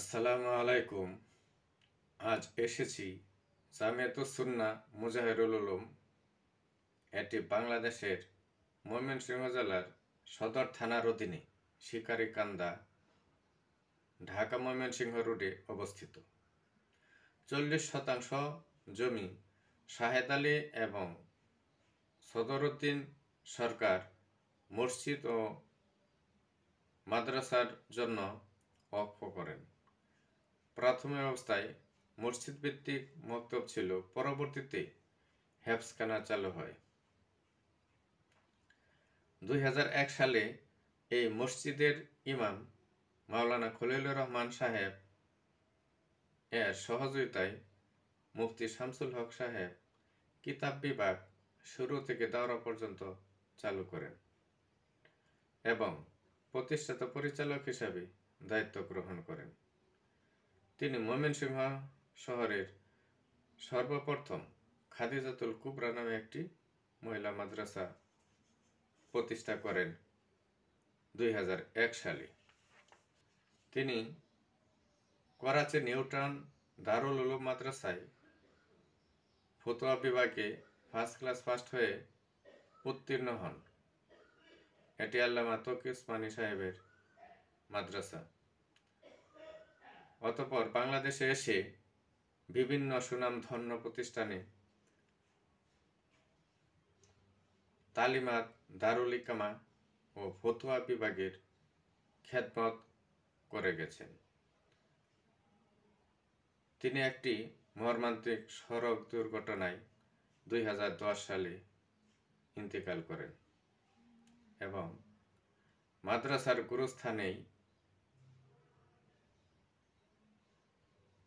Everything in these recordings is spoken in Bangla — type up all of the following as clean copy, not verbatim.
আসসালামু আলাইকুম। আজ এসেছি জামিয়াতুস সুন্নাহ মুজাহিরুল উলুম। এটি বাংলাদেশের ময়মনসিংহ জেলার সদর থানার অধীনে শিকারীকান্দা, ঢাকা ময়মনসিংহ রোডে অবস্থিত। 40% জমি শাহেদ আলী এবং সদরউদ্দিন সরকার মসজিদ ও মাদ্রাসার জন্য ওয়াকফ করেন। প্রাথমিক অবস্থায় মসজিদ ভিত্তিক মক্তব ছিল, পরবর্তীতে হেফজখানা চালু হয়। 2001 সালে এই মসজিদের ইমাম মাওলানা খলিলুর রহমান সাহেব এর সহযোগিতায় মুফতি শামসুল হক সাহেব কিতাব বিভাগ শুরু থেকে দাওরা পর্যন্ত চালু করেন এবং প্রতিষ্ঠাতা পরিচালক হিসাবে দায়িত্ব গ্রহণ করেন। তিনি ময়মনসিংহ শহরের সর্বপ্রথম খাদিজাতুল কুবরা নামে একটি মহিলা মাদ্রাসা প্রতিষ্ঠা করেন 2001 সালে। তিনি করাচি নিউটাউন দারুল উলুম মাদ্রাসায় ফতোয়া বিভাগে ফার্স্ট ক্লাস ফার্স্ট হয়ে উত্তীর্ণ হন। এটি আল্লামা তকি উসমানী সাহেবের মাদ্রাসা। অতঃপর বাংলাদেশে এসে বিভিন্ন সুনামধন্য প্রতিষ্ঠানে তালিমাত, দারুল ইকামা ও ফতোয়া বিভাগের খেদমত করে গেছেন। তিনি একটি মর্মান্তিক সড়ক দুর্ঘটনায় 2010 সালে ইন্তেকাল করেন এবং মাদ্রাসার গুরুস্থানেই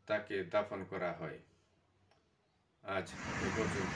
তাকে দাফন করা হয়। আজ এ পর্যন্ত।